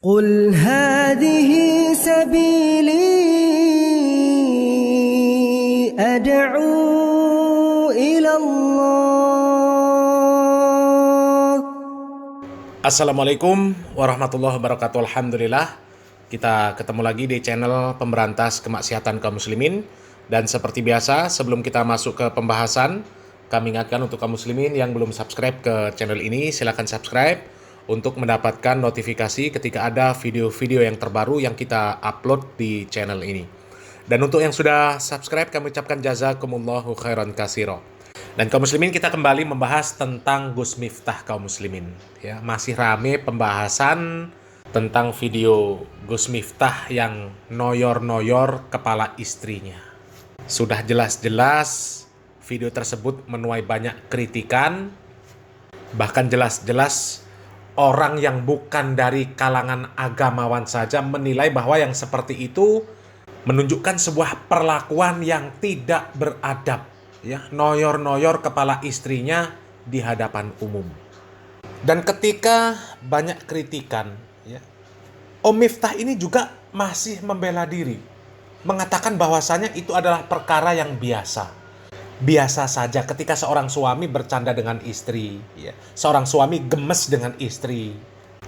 قل هذه سبيلي أدعو إلى الله. Assalamualaikum warahmatullahi wabarakatuh. Alhamdulillah, kita ketemu lagi di channel pemberantas kemaksiatan kaum muslimin. Dan seperti biasa, sebelum kita masuk ke pembahasan, kami ingatkan untuk kaum muslimin yang belum subscribe ke channel ini, silakan subscribe untuk mendapatkan notifikasi ketika ada video-video yang terbaru yang kita upload di channel ini. Dan untuk yang sudah subscribe, kami ucapkan jazakumullahu khairan katsira. Dan kaum muslimin, kita kembali membahas tentang Gus Miftah kaum muslimin. Ya, masih rame pembahasan tentang video Gus Miftah yang noyor-noyor kepala istrinya. Sudah jelas-jelas video tersebut menuai banyak kritikan, bahkan jelas-jelas orang yang bukan dari kalangan agamawan saja menilai bahwa yang seperti itu menunjukkan sebuah perlakuan yang tidak beradab. Ya, noyor-noyor kepala istrinya di hadapan umum. Dan ketika banyak kritikan, ya, Om Miftah ini juga masih membela diri, mengatakan bahwasanya itu adalah perkara yang biasa. Biasa saja ketika seorang suami bercanda dengan istri, ya. Seorang suami gemes dengan istri,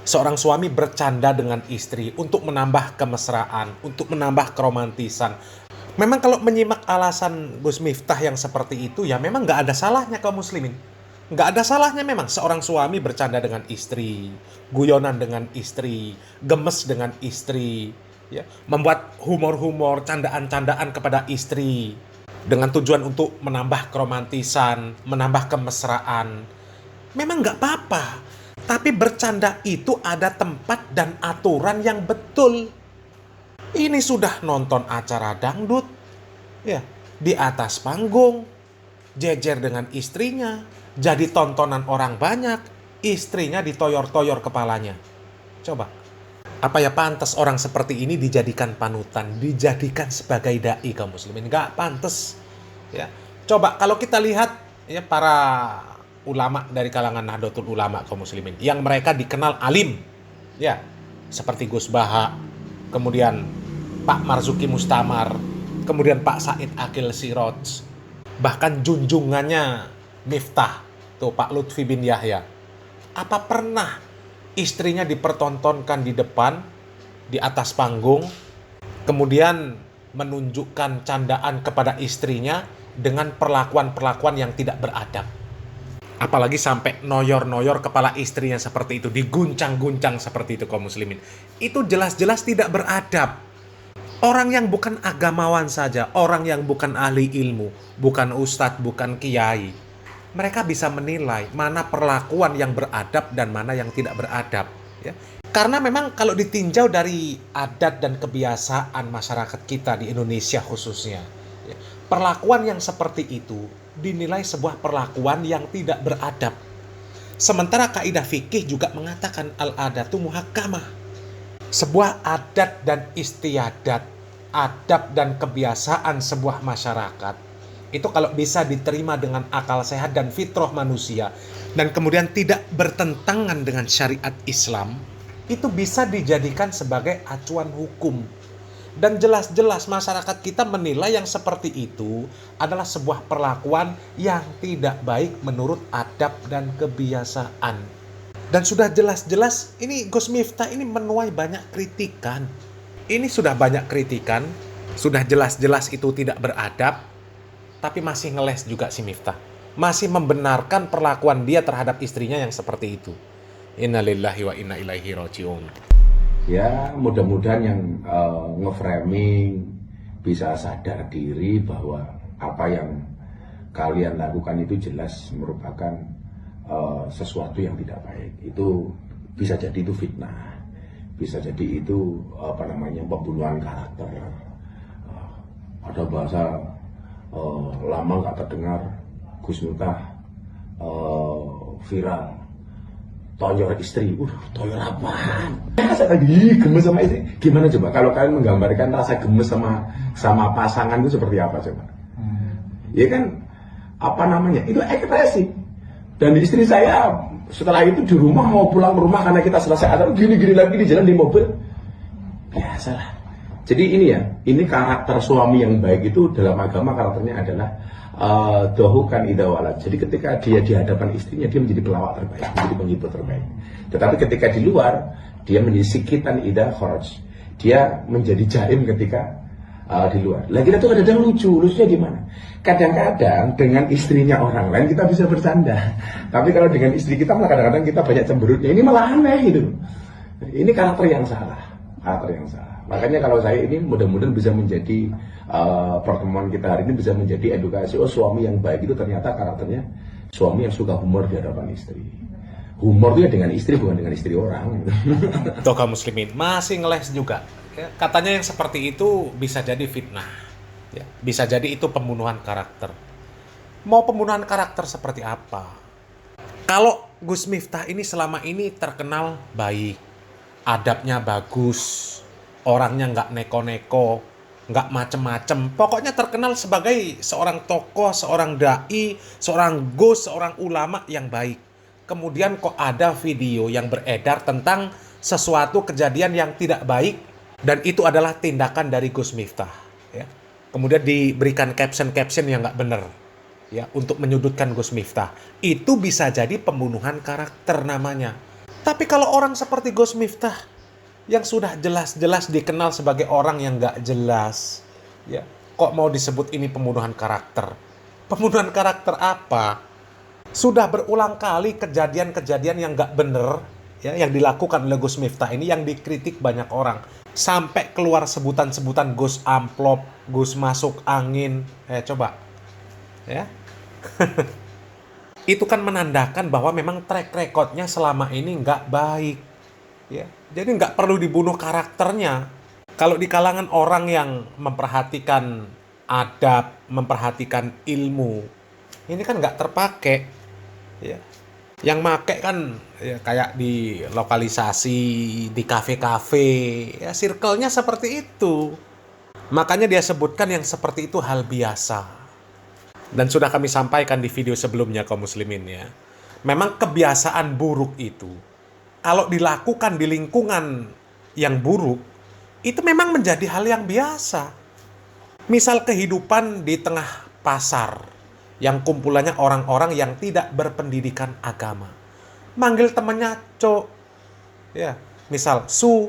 seorang suami bercanda dengan istri untuk menambah kemesraan, untuk menambah keromantisan. Memang kalau menyimak alasan Gus Miftah yang seperti itu, ya memang nggak ada salahnya kaum muslimin. Nggak ada salahnya memang seorang suami bercanda dengan istri, guyonan dengan istri, gemes dengan istri, ya, membuat humor-humor, candaan-candaan kepada istri dengan tujuan untuk menambah keromantisan, menambah kemesraan. Memang nggak apa-apa. Tapi bercanda itu ada tempat dan aturan yang betul. Ini sudah nonton acara dangdut, ya, di atas panggung, jejer dengan istrinya, jadi tontonan orang banyak, istrinya ditoyor-toyor kepalanya. Coba, apa ya pantas orang seperti ini dijadikan panutan, dijadikan sebagai dai kaum muslimin? Nggak pantas. Ya, coba kalau kita lihat, ya, para ulama dari kalangan Nahdlatul Ulama kaum muslimin yang mereka dikenal alim, ya, seperti Gus Baha, kemudian Pak Marzuki Mustamar, kemudian Pak Said Akil Siroj, bahkan junjungannya Miftah, tuh Pak Lutfi bin Yahya. Apa pernah istrinya dipertontonkan di depan, di atas panggung, kemudian menunjukkan candaan kepada istrinya dengan perlakuan-perlakuan yang tidak beradab? Apalagi sampai noyor-noyor kepala istrinya seperti itu, diguncang-guncang seperti itu kaum muslimin. Itu jelas-jelas tidak beradab. Orang yang bukan agamawan saja, orang yang bukan ahli ilmu, bukan ustadz, bukan kiai, mereka bisa menilai mana perlakuan yang beradab dan mana yang tidak beradab. Ya. Karena memang kalau ditinjau dari adat dan kebiasaan masyarakat kita di Indonesia khususnya, ya, perlakuan yang seperti itu dinilai sebuah perlakuan yang tidak beradab. Sementara kaidah fikih juga mengatakan al-adatu muhakkamah. Sebuah adat dan istiadat, adab dan kebiasaan sebuah masyarakat, itu kalau bisa diterima dengan akal sehat dan fitrah manusia, dan kemudian tidak bertentangan dengan syariat Islam, itu bisa dijadikan sebagai acuan hukum. Dan jelas-jelas masyarakat kita menilai yang seperti itu adalah sebuah perlakuan yang tidak baik menurut adab dan kebiasaan. Dan sudah jelas-jelas ini Gus Miftah ini menuai banyak kritikan. Ini sudah banyak kritikan, sudah jelas-jelas itu tidak beradab, tapi masih ngeles juga si Miftah. Masih membenarkan perlakuan dia terhadap istrinya yang seperti itu. Innalillahi wa inna ilaihi raji'un. Ya, mudah-mudahan yang nge-framing bisa sadar diri bahwa apa yang kalian lakukan itu jelas merupakan sesuatu yang tidak baik. Itu bisa jadi itu fitnah, bisa jadi itu pembunuhan karakter. Ada bahasa lama nggak terdengar, Gus Miftah viral, toyor istri. Toyor apaan? Saya lagi gemes sama istri. Gimana coba kalau kalian menggambarkan rasa gemes sama pasangan itu seperti apa coba? Ya kan, itu ekspresi. Dan istri saya setelah itu di rumah mau pulang ke rumah karena kita selesai atau gini-gini lagi di jalan di mobil. Biasalah. Jadi ini ya, ini karakter suami yang baik itu dalam agama karakternya adalah dohukan idawala. Jadi ketika dia di hadapan istrinya dia menjadi pelawak terbaik, menjadi penghibur terbaik. Tetapi ketika di luar dia menjadi sikitan ida kharaj. Dia menjadi jaim ketika di luar. Lagi kita tuh kadang lucunya di mana? Kadang-kadang dengan istrinya orang lain kita bisa bercanda, tapi kalau dengan istri kita malah kadang-kadang kita banyak cemberutnya. Ini malah aneh gitu. Ini karakter yang salah, Makanya kalau saya ini mudah-mudahan bisa menjadi pertemuan kita hari ini bisa menjadi edukasi. Oh, suami yang baik itu ternyata karakternya suami yang suka humor di hadapan istri. Humor itu ya dengan istri, bukan dengan istri orang. Tuh kaum muslimin masih ngeles juga. Ya, katanya yang seperti itu bisa jadi fitnah. Ya, bisa jadi itu pembunuhan karakter. Mau pembunuhan karakter seperti apa? Kalau Gus Miftah ini selama ini terkenal baik, adabnya bagus, orangnya nggak neko-neko, nggak macem-macem. Pokoknya terkenal sebagai seorang tokoh, seorang dai, seorang gus, seorang ulama yang baik. Kemudian kok ada video yang beredar tentang sesuatu kejadian yang tidak baik, dan itu adalah tindakan dari Gus Miftah. Ya. Kemudian diberikan caption-caption yang nggak benar, ya, untuk menyudutkan Gus Miftah. Itu bisa jadi pembunuhan karakter namanya. Tapi kalau orang seperti Gus Miftah yang sudah jelas-jelas dikenal sebagai orang yang nggak jelas, ya, kok mau disebut ini pembunuhan karakter? Pembunuhan karakter apa? Sudah berulang kali kejadian-kejadian yang nggak benar, ya, yang dilakukan oleh Gus Miftah ini yang dikritik banyak orang. Sampai keluar sebutan-sebutan Gus amplop, Gus masuk angin. Coba. Ya. Itu kan menandakan bahwa memang track recordnya selama ini nggak baik. Ya. Jadi nggak perlu dibunuh karakternya. Kalau di kalangan orang yang memperhatikan adab, memperhatikan ilmu, ini kan nggak terpakai. Ya. Yang make kan ya, kayak di lokalisasi, di kafe-kafe, ya circle-nya seperti itu. Makanya dia sebutkan yang seperti itu hal biasa. Dan sudah kami sampaikan di video sebelumnya kaum muslimin ya. Memang kebiasaan buruk itu, kalau dilakukan di lingkungan yang buruk, itu memang menjadi hal yang biasa. Misal kehidupan di tengah pasar, yang kumpulannya orang-orang yang tidak berpendidikan agama. Manggil temannya Cok. Ya, misal Su,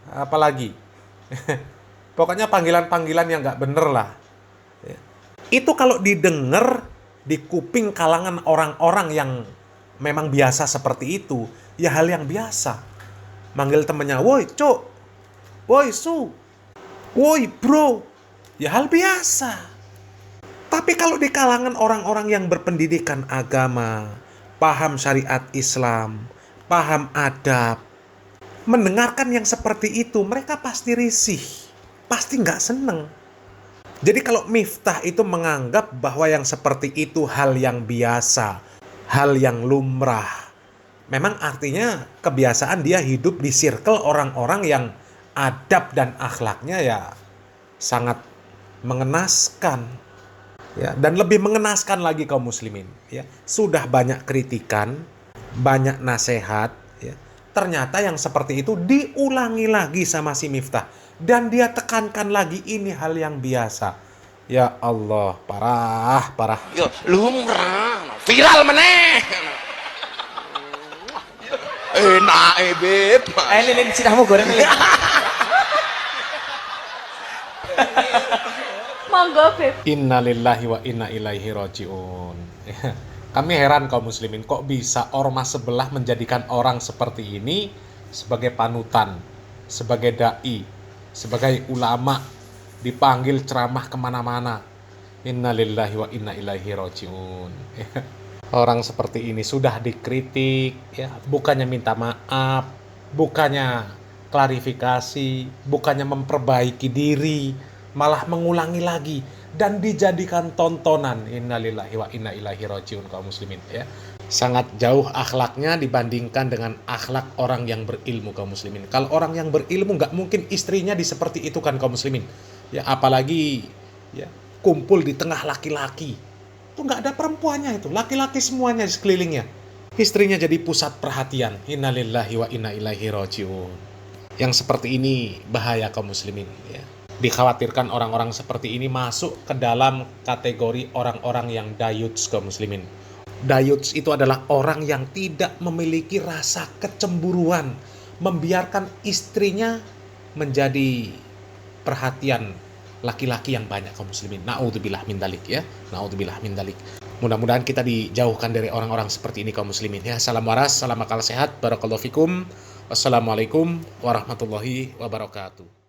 apalagi. Pokoknya panggilan-panggilan yang nggak bener lah. Ya. Itu kalau didengar di kuping kalangan orang-orang yang memang biasa seperti itu, ya hal yang biasa. Manggil temannya, woi Cok, woi Su, woi bro, ya hal biasa. Tapi kalau di kalangan orang-orang yang berpendidikan agama, paham syariat Islam, paham adab, mendengarkan yang seperti itu, mereka pasti risih, pasti nggak seneng. Jadi kalau Miftah itu menganggap bahwa yang seperti itu hal yang biasa, hal yang lumrah, memang artinya kebiasaan dia hidup di circle orang-orang yang adab dan akhlaknya ya sangat mengenaskan. Ya, dan lebih mengenaskan lagi kaum muslimin, ya. Sudah banyak kritikan, banyak nasihat, ya. Ternyata yang seperti itu diulangi lagi sama si Miftah dan dia tekankan lagi ini hal yang biasa. Ya Allah, parah. Yo, lumrah, viral meneh. Enak beb. Ini sidahmu goreng ini. Monggo, Beb. Innalillahi wa inna ilaihi rajiun. Kami heran kaum muslimin, kok bisa ormas sebelah menjadikan orang seperti ini sebagai panutan, sebagai dai, sebagai ulama, dipanggil ceramah kemana-mana. Innalillahi wa inna ilaihi rajiun. Orang seperti ini sudah dikritik, ya, bukannya minta maaf, bukannya klarifikasi, bukannya memperbaiki diri, malah mengulangi lagi dan dijadikan tontonan. Innalillahi wa inna ilaihi rajiun kaum muslimin, ya. Sangat jauh akhlaknya dibandingkan dengan akhlak orang yang berilmu kaum muslimin. Kalau orang yang berilmu nggak mungkin istrinya seperti itu kan kaum muslimin. Ya apalagi ya kumpul di tengah laki-laki. Tuh nggak ada perempuannya itu, laki-laki semuanya di sekelilingnya. Istrinya jadi pusat perhatian. Innalillahi wa inna ilaihi rajiun. Yang seperti ini bahaya kaum muslimin. Ya. Dikhawatirkan orang-orang seperti ini masuk ke dalam kategori orang-orang yang dayuts kaum muslimin. Dayuts itu adalah orang yang tidak memiliki rasa kecemburuan, membiarkan istrinya menjadi perhatian laki-laki yang banyak kaum muslimin. Na'udzubillah min dalik ya. Na'udzubillah min dalik. Mudah-mudahan kita dijauhkan dari orang-orang seperti ini kaum muslimin ya. Salam waras, salam akal sehat, barakallahu fikum. Wassalamualaikum warahmatullahi wabarakatuh.